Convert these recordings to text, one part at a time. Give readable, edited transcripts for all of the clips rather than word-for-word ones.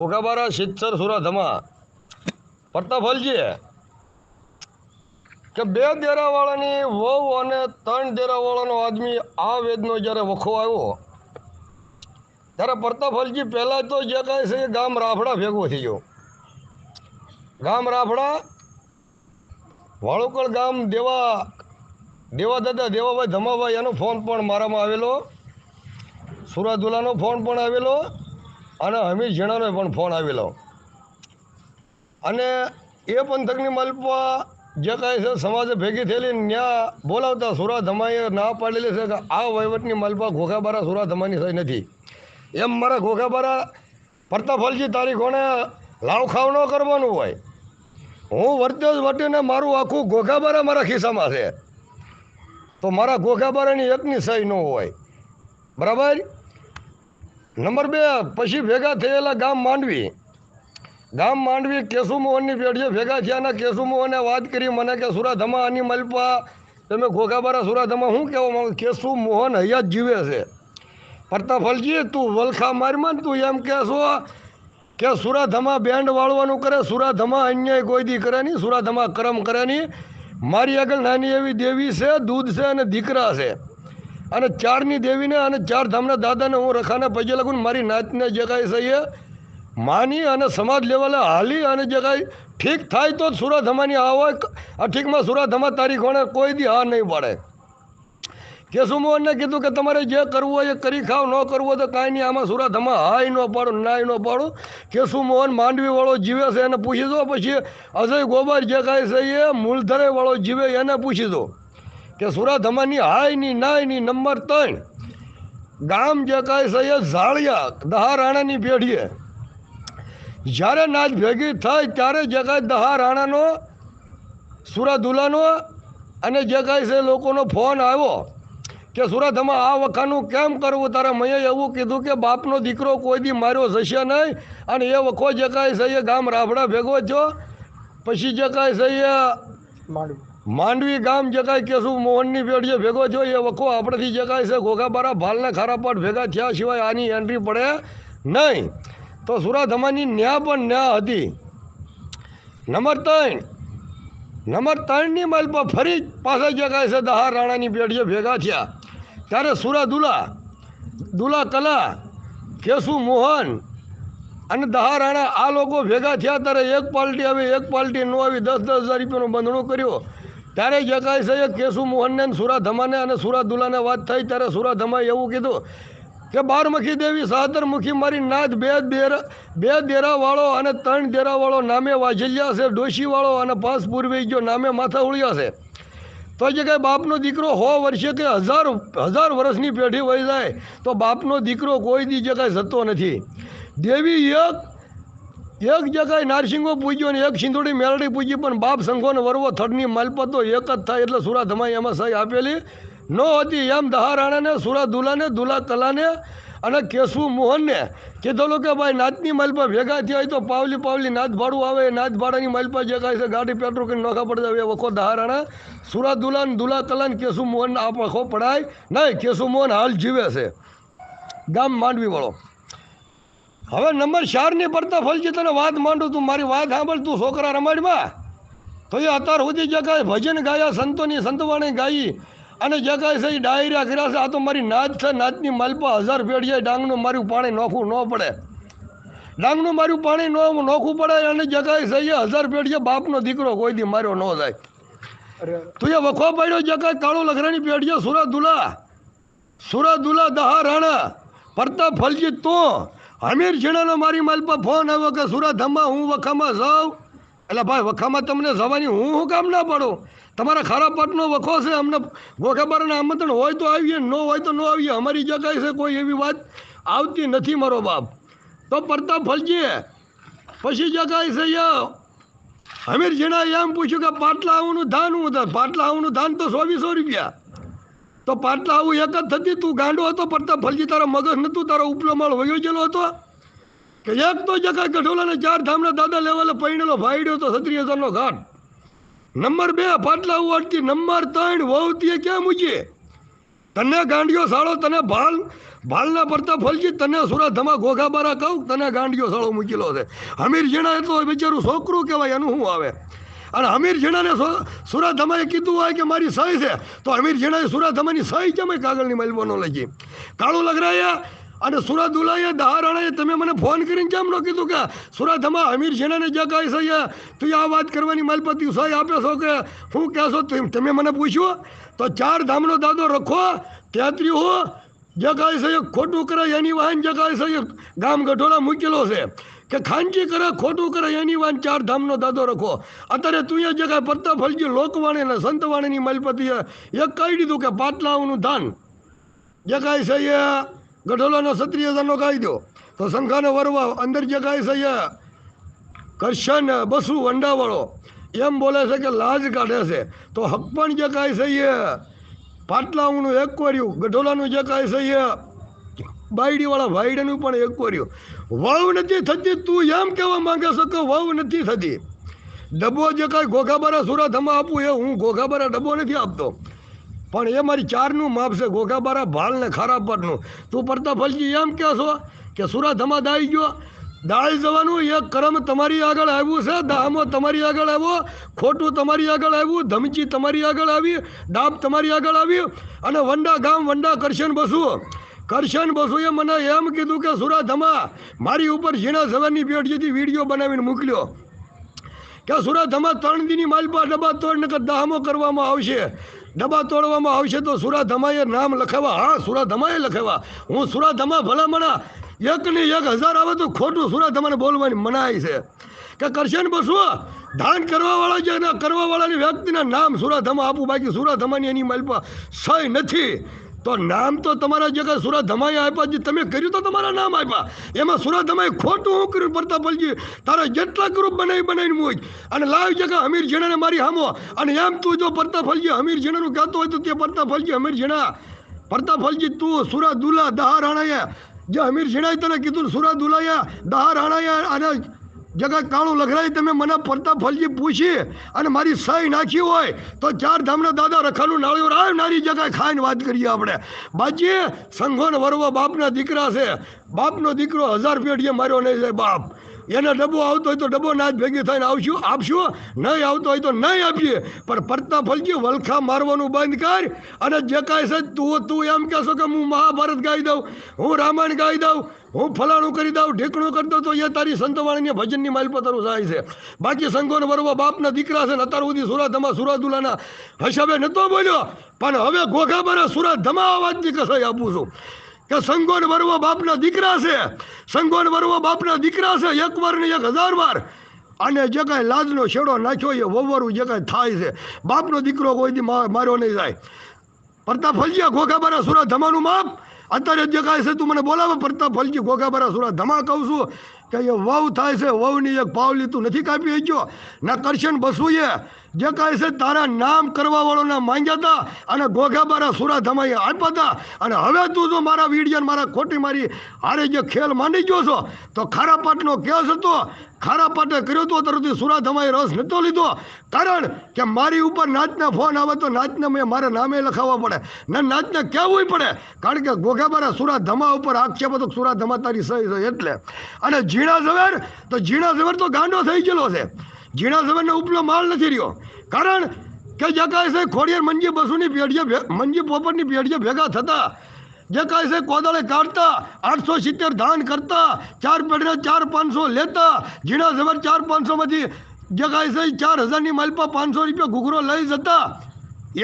ભોગાબારા સિત્સર સુરા ધમા પ્રતાપલજી કે બે દેરાવાળાની વહુ અને ત્રણ દેરાવાળાનો આદમી આ વેદનો જ્યારે વખો આવ્યો ત્યારે પ્રતાપલજી પહેલાં તો જે કાંઈ છે એ ગામ રાફડા ભેગો થઈ ગયો. ગામ રાફડા વાળુકળ ગામ દેવા દાદા દેવાભાઈ ધમાભાઈ એનો ફોન પણ મારામાં આવેલો, સુરાદુલાનો ફોન પણ આવેલો અને હમીર ઝીણાનો પણ ફોન આવેલો. અને એ પંથકની મલપા જે કાંઈ છે સમાજે ભેગી થયેલી ત્યાં બોલાવતા સુરા ધમાએ ના પાડેલી છે કે આ વહીવટની મલપા ઘોઘાબારા સુરા ધમાની સહી નથી. એમ મારા ઘોઘાબારા પ્રતાપલજી તારીખોને લાવખાવ ન કરવાનું હોય. હું વર્તે વટીને મારું આખું ઘોઘાબારા મારા ખિસ્સામાં છે તો મારા ઘોઘાબારાની એકની સહી ન હોય. બરાબર. નંબર 2, પછી ભેગા થયેલા ગામ માંડવી કેશુમોહનની પેઢીએ ભેગા થયા અને કેશુમોહને વાત કરી મને કે સુરાધમા આની મલપા તમે ઘોઘાબારા સુરાધમા શું કહેવા માંગો? કેશુમોહન હયાત જીવે છે. પ્રતાપલજી તું વલખા મારમાં તું એમ કહેશો કે સુરાધમા બેન્ડ વાળવાનું કરે, સુરાધમા અન્યાય કોઈ દી કરે નહીં, સુરાધમા કરમ કરે નહીં. મારી આગળ નાની એવી દેવી છે, દૂધ છે અને દીકરા છે અને 4ની દેવીને અને 4 ધામના દાદાને હું રખાને પગે લાગું. મારી નાતને જે કાંઈ છે એ માની અને સમાજ લેવલે હાલી અને જે કાંઈ ઠીક થાય તો જ સુરાધમાની આવે. ઠીકમાં સુરાધમા તારીખોને કોઈ દી હા નહીં પાડે. કેશુમોહનને કીધું કે તમારે જે કરવું હોય એ કરી ખાવ, ન કરવું હોય તો કાંઈ નહીં. આમાં સુરાધમા હાય ન પાડો, નાય ન પાડો. કેશુમોહન માંડવીવાળો જીવે છે એને પૂછી દો. પછી અજય ગોબર જે કાંઈ છે એ મૂળધરેવાળો જીવે એને પૂછી દો કે સુરાધમાની હાય ની નાય ની. નંબર 3, ગામ જે કાંઈ છે એ ઝાળિયા દહારાણાની પેઢીએ જ્યારે નાચ ભેગી થાય ત્યારે જે કાંઈ દહારાણાનો સુરાદુલાનો અને જે કાંઈ છે લોકોનો ફોન આવ્યો કે સુરાધમા આ વખાનું કેમ કરવું? તારે મેં એવું કીધું કે બાપનો દીકરો કોઈ દી માર્યો જશે નહીં. અને એ વખો જે કાંઈ છે એ ગામ રાફડા ભેગો થયો. પછી જે કાંઈ છે એ માંડવી ગામ જે કાંઈ કેશુમોહનની પેઢીએ ભેગો થયો. એ વખો આપણેથી જે કાંઈ છે ઘોઘાબારા ભાલને ખારાપાટ ભેગા થયા સિવાય આની એન્ટ્રી પડે નહીં. તો સુરાધમાની ન્યા પણ ન્યા હતી. નંબર 3ની મલપા ફરી પાછા જે કાંઈ છે દહાર રાણાની પેઢીએ ભેગા થયા ત્યારે દુલા કલા કેશુમોહન અને દહારાણા આ લોકો ભેગા થયા ત્યારે એક પાર્ટી આવી, એક પાર્ટી ન આવી. 10,000 રૂપિયાનું બંધણું કર્યું. ત્યારે જે કાંઈ છે એ કેશુમોહનને સુરાધમાને અને સુરાદુલાને વાત થઈ ત્યારે સુરાધમાએ એવું કીધું કે 12મુખી દેવી 17મુખી મારી નાથ, 2 દેરાવાળો અને 3 દેરાવાળો નામે વાજલ્યા છે, ડોશીવાળો અને 5 પૂર્વી ગયો નામે માથા ઉળ્યા છે. તો જે કાંઈ બાપનો દીકરો 100 વર્ષે કે હજાર વર્ષની પેઢી વહી જાય તો બાપનો દીકરો કોઈ દી જે કાંઈ જતો નથી. દેવી એક જે કાંઈ નારસિંગો પૂજ્યો ને એક સિંધુડી મેલડી પૂજી પણ બાપ સંઘોને વરવો થડની માલપતો એક જ થાય. એટલે સુરાધમાએ એમાં સહી આપેલી ન હતી. એમ દહારાણાને, સુરાદુલાને, દુલા કલાને અને કેશુમોહનને કીધેલું કે ભાઈ નાતની માલપા ભેગા થયા હોય તો પાવલી નાત ભાડું આવે. નાત ભાડાની માલપા જે કાંઈ છે ગાડી પેટ્રોલ કરીને નોખા પડી જાય. એ વખો દહારાણા સુરાદુલાન, દુલા કલાન, કેશુમોહન આ વખો પડાય નહીં. કેશુમોહન હાલ જીવે છે ગામ માંડવીવાળો. હવે નંબર 4ની પ્રતાપલજી તને વાત માંડું, તું મારી વાત સાંભળ. તું છોકરા રમાડમાં તો એ અત્યાર સુધી જે કાંઈ ભજન ગાયા, સંતોની સંતવાણી ગાઈ અને જે કાંઈ છે એ ડાયરા કર્યા છે. આ તો મારી નાત છે. નાતની માલપા 1000 પેઢીએ ડાંગનું મારું પાણી નોખું ન પડે. ડાંગનું મારું પાણી નોખું પડે અને જે કાંઈ છે એ 1000 પેઢીએ બાપનો દીકરો કોઈ દી માર્યો ન જાય. તું એ વખો પાડ્યો જે કાંઈ કાળો લખરાની પેઢીએ સુરાદુલા દહારાણા પ્રતાપલજી તું હમીર ઝીણાનો મારી માલપા ફોન આવ્યો કે સુરાધમા હું વખામાં જાઉં. એટલે ભાઈ વખામાં તમને જવાની હું કામ ના પાડું? તમારા ખારાપાટનો વખો છે. અમને ઘોઘાબારાના આમંત્રણ હોય તો આવીએ, ન હોય તો ન આવીએ. અમારી જે કાંઈ છે કોઈ એવી વાત આવતી નથી મારો બાપ. તો પ્રતાપલજી પછી જે કાંઈ છે એ હમીર ઝીણાએ એમ પૂછ્યું કે પાટલા આવુંનું ધાન હું હતું. પાટલા આવુંનું ધાન તો 100-200 રૂપિયા. તો પાટલા આવું એક જ થતી. તું ગાંડો હતો પ્રતાપલજી? તારો મગજ નહોતું? તારો ઉપલો માળ વયો ગયેલો હતો કે એક તો જે કાંઈ ગઢોલાને 4 ધામના દાદા લેવલે પૈણેલો ભાઈડ્યો તો 36,000નો ઘાટ. નંબર 2 પાટલા ઉવાડતી. નંબર 3 વહુતીએ ક્યાં મૂકીએ? તને ગાંડિયો સાળો, તને ભાલ ભાલના પ્રતાપફલજી તને સુરા ધમા ઘોઘાબારા કહું તને ગાંડિયો સાળો મૂકેલો છે. હમીર ઝીણા તો બિચારું છોકરું કહેવાય એનું શું આવે. અને હમીર ઝીણાને સુરા ધમાએ કીધું હોય કે મારી સહી છે તો હમીર ઝીણાએ સુરા ધમાની સહી કેમ કાગળની માલવાનો લખી. કાળું લગરાયા અને સુરા દુલાએ દહારાણાએ તમે મને ફોન કરીને કેમ ન કીધું કે સુરા ધમા હમીર ઝીણાને જે કાંઈ સહી તું આ વાત કરવાની માલપતિ સહી આપે છો કે શું કહેશો તમે મને પૂછ્યું. તો 4 ધામનો દાદો રખો 33 હો જે કાંઈ સહી ખોટું કરે એની વાહન જે કાંઈ સહી ગામ ગઢોળા મૂકેલો છે કે ખાંચી કરે ખોટું કરે એની વાન 4 ધામનો દાદો રખો. અત્યારે તું એ જગ્યાએ પ્રતાપફલજી લોકવાણી અને સંતવાણીની માલપતિએ એક કહી દીધું કે પાટલાઓનું ધાન જે કાંઈ છે એ ગઢોલાનો 36,000નો કાયદો તો શંખાને વરવા અંદર જે કાંઈ છે એ કરશન બસુ વંડાવાળો એમ બોલે છે કે લાજ કાઢે છે તો હક પણ જે કાંઈ છે એ પાટલાઓનું એક કર્યું ગઢોલાનું જે કાંઈ છે એ બાયડીવાળા ભાઈડાનું પણ એક કર્યું. વાવ નથી થતી તું એમ કહેવા માંગે છે કે વાવ નથી થતી. ડબ્બો જે કાંઈ ઘોઘાબારા સુરા ધમા આપું એ હું ઘોઘાબારા ડબ્બો નથી આપતો પણ એ મારી 4નું માપ છે ઘોઘાબારા ભાલ ને ખારા પરનું. તું પ્રતાપફલજી એમ કહેશો કે સુરા ધમા દાઈ ગયો દાળી જવાનું એક કર્મ તમારી આગળ આવ્યું છે દામો તમારી આગળ આવ્યો ખોટું તમારી આગળ આવ્યું ધમચી તમારી આગળ આવી ડાબ તમારી આગળ આવી અને વંડા ગામ વંડા કરશન બસુએ મને એમ કીધું કે સુરા ધમા મારી ઉપર ઝીણા સવારની પેઢીથી વિડીયો બનાવીને મોકલ્યો કે સુરા ધમા 3 દીની માલપા ડબ્બા તોડ નકર દાહમો કરવામાં આવશે ડબ્બા તોડવામાં આવશે તો સુરા ધમાએ નામ લખાવા. હા સુરા ધમાએ લખાવા. હું સુરા ધમા ભલામણા 1 ને 1,000 આવે તો ખોટું સુરા ધમાને બોલવાની મનાઈ છે કે કરશન બસુ ધાન કરવાવાળા જે કરવાવાળાની વ્યક્તિના નામ સુરા ધમા આપું બાકી સુરા ધમાની એની માલપા સહી નથી. તો નામ તો તમારા જે કાંઈ સુરા ધમાએ આપ્યા જે તમે કર્યું તો તમારા નામ આપ્યા એમાં સુરા ધમાએ ખોટું શું કર્યું. પ્રતાપફલજી તારા જેટલા ગ્રુપ બનાવીને મૂક અને લાવ જે કાંઈ હમીર ઝીણાને મારી હામો અને એમ તું જો પ્રતાપફલજી હમીર ઝીણાનું કહેતો હોય તો તે પ્રતાપફલજી હમીર ઝીણા પ્રતાપફલજી તું સુરા દુલા દહારાણાએ જે હમીર ઝીણાએ તને કીધું સુરા દુલાએ દહારાણાએ અને જગા કાળું લખરાઈ તમે મને પ્રતાપફલજી પૂછી અને મારી સહી નાખી હોય તો 4 ધામના દાદા રખાનું નાળિયો રાવ નારી જગ્યાએ ખાઈને વાત કરીએ આપણે. બાજી સંઘોન વરવા બાપના દીકરા છે બાપનો દીકરો 1000 પેઢીએ માર્યો નહીં જાય બાપ એને ડબ્બો આવતો હોય તો ડબ્બો ના જ ભેગી થઈને આપશું નહીં આવતો હોય તો નહીં આપીએ પણ પ્રતાપફલજી વલખા મારવાનું બંધ કર અને જે કાંઈ છે તું એમ કહેશો કે હું મહાભારત ગાઈ દઉં હું રામાયણ ગાઈ દઉં હું ફલાણું કરી દઉં ઢીકણું કરી દઉં તો એ તારી સંતવાણીની ભજનની માલપતારું થાય છે. બાકી સંઘોન વરવા બાપના દીકરા છે ને અત્યાર સુધી સુરા ધમા સુરા દુલાના હિસાબે નહોતો બોલ્યો પણ હવે ઘોઘાબારા સુરા ધમા અવાજની કસાઈ આપું છું કે સંઘોન વરવા બાપના દીકરા છે સંઘોન વરવા બાપના દીકરા છે 1 વાર ને 1000 વાર અને જે કાંઈ લાજનો છેડો નાખ્યો એ વવરું જે કાંઈ થાય છે બાપનો દીકરો કોઈ દી માર્યો નહીં જાય. પ્રતાપફલજી ઘોઘાબારા સુરા ધમાનું માપ અત્યારે જે કાંઈ છે તું મને બોલાવે પ્રતાપફલજી ઘોઘાબારા સુરા ધમા કહું છું કે એ વહુ થાય છે વહુની એક પાવલી તું નથી કાપી શક્યો ના કરશન બસુએ જે કાંઈ છે તારા નામ કરવાવાળોના માંગ્યા હતા અને ઘોઘાબારા સુરા ધમાએ આપ્યા હતા અને હવે તું જો મારા વિડીયો મારા ખોટી મારી હારે જે ખેલ માંડી ગયો છો તો ખારા પાટનો કેસ હતો ખારા પાટે કર્યો તો તરત સુરા ધમાએ રસ નહોતો લીધો કારણ કે મારી ઉપર નાચના ફોન આવે તો નાચને મેં મારા નામે લખાવવા પડે ને નાચને કહેવું પડે કારણ કે ઘોઘાબારા સુરા ધમા ઉપર આક્ષેપ હતો સુરા ધમા તારી સહી છે એટલે. અને ઝીણા ઝવેર તો ગાંડો થઈ ગયેલો છે ઝીણા ઝવેરને ઉપલો માલ નથી રહ્યો કારણ કે જે કાંઈ છે ખોડિયાર મંજી બસુની પેઢીએ મંજી પોપટની પેઢીએ ભેગા થતા જે કાંઈ છે કોદાળે કાઢતા 870 ધાન કરતા 4 પેઢીને 4-500 લેતા ઝીણા ઝવેર 4-500માંથી જે કાંઈ છે 4,000ની માલપા 500 રૂપિયા ઘૂઘરો લઈ જતા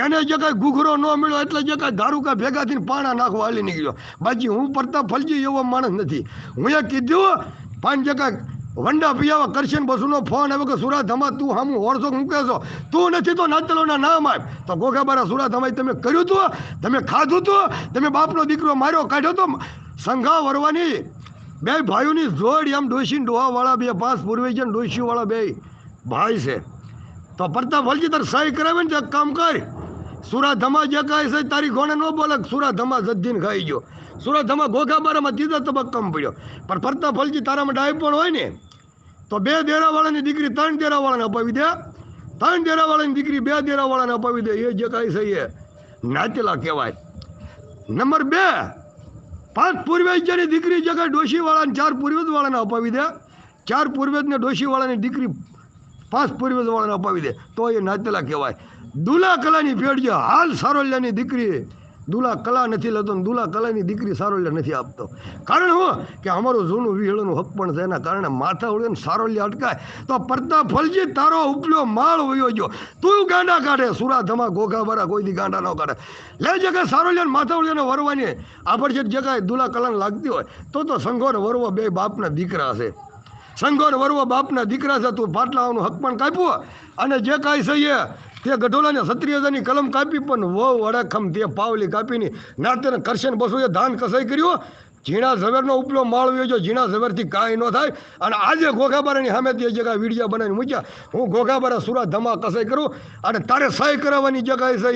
એને જે કાંઈ ઘૂઘરો ન મળ્યો એટલે જે કાંઈ દારૂકા ભેગા થઈને પાણા નાખવા હાલી નીકળ્યો. બાકી હું પ્રતાપફલજી એવો માણસ નથી. હું એ કીધું પણ જે કાંઈ વંડા પિયાવા કરશન બસુનો ફોન આવ્યો કે સુરા ધમા તું હામું ઓળશો હું કહેશો તું નથી તો નાતલોના નામ આપ તો ઘોઘાબારા સુરા ધમાએ તમે કર્યું હતું તમે ખાધું હતું તમે બાપનો દીકરો માર્યો કાઢ્યો તો સંઘા વરવાની 2 ભાઈઓની જોડ એમ ડોશી ડોહાવાળા 2 5 પૂર્વેજન ડોશીવાળા 2 ભાઈ છે તો પ્રતાપફલજી તાર સહી કરાવે ને એક કામ કર સુરા ધમા જે કાંઈ છે તારી ગોણે ન બોલે સુરા ધમા જદ્દીન ખાઈ ગયો સુરા ધમા ઘોઘાબારામાં 3જા તબક્કામાં પડ્યો પણ પ્રતાપફલજી તારામાં ડાય પણ હોય ને તો 2 દેરાવાળાની દીકરી 3 દેરાવાળાને અપાવી દે 3 દેરાવાળાની દીકરી 2 દેરાવાળાને અપાવી દે એ જે કાંઈ છે એ નાચેલા કહેવાય. નંબર 2 પાંચ પૂર્વજની દીકરી જગ્યાએ ડોશીવાળાને ચાર પૂર્વજવાળાને અપાવી દે, ચાર પૂર્વજને ડોશીવાળાની દીકરી પાંચ પૂર્વજવાળાને અપાવી દે તો એ નાતેલા કહેવાય. દુલા કલાની પેઢી હાલ સારોલ્યાની દીકરી દુલા કલા નથી લેતો ને દુલા કલાની દીકરી સારોલ્યા નથી આપતો. કારણ શું કે અમારું જૂનું વિહળનું હક પણ છે, એના કારણે માથા ઉડે સારોલ્યા અટકાય તો પડતા ફલજી તારો ઉપલ્યો માળ વયો ગયો. તું ગાંડા કાઢે સુરા ધમા ઘોઘા બરા કોઈ દી ગાંડા ન કાઢે. લે જગ્યાએ સારોલ્યાને માથા ઉડ્યાને વરવાની આપણે જે જગ્યાએ દુલા કલાને લાગતી હોય તો સંઘો ને વરવો બે બાપના દીકરા છે. સંઘો ને વરવો બાપના દીકરા છે. તું પાટલાનું હક પણ કાપ્યું અને જે કાંઈ છે તે ગઢોલાને 37,000ની કલમ કાપી પણ વહુ અડખમ તે પાવલી કાપીની નાતે કરશન બસો એ ધાન કસાઈ કર્યું. ઝીણા ઝવેરનો ઉપલો માળ વેજો, ઝીણા ઝવેરથી કાંઈ ન થાય. અને આજે ઘોઘાબારાની સામે તે જગ્યાએ વિડીયા બનાવીને મૂક્યા. હું ઘોઘાબારા સુરા ધમા કસાઈ કરું અને તારે સહી કરાવવાની જગ્યાએ છે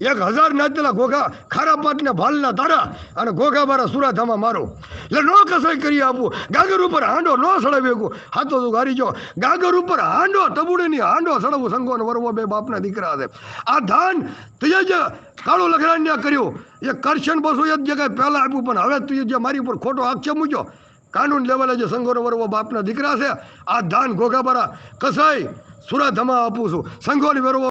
1,000 નાચેલા ઘોઘા ખારા પાટને ભાલના તારા અને ઘોઘાબારા સુરા ધામા મારો. એટલે નો કસાઈ કરી આપું. ગાગર ઉપર હાંડો ન સડાવી શકું. હાથો તું ગારી જો ગાગર ઉપર હાંડો તબુડીની હાંડો સડાવું. સંઘો ને વરવો બે બાપના દીકરા છે. આ ધાન તુજે જે કાળું લખરાણ્યા કર્યું એ કરશન બસો એ જગ્યાએ પહેલાં આપ્યું પણ હવે તું જે મારી ઉપર ખોટો આક્ષેપ મૂક્યો કાનૂન લેવલે જે સંઘો ને વરવો બાપના દીકરા છે આ ધાન ઘોઘાબારા કસાઈ સુરા ધમા આપું છું. સંઘો ને વરવો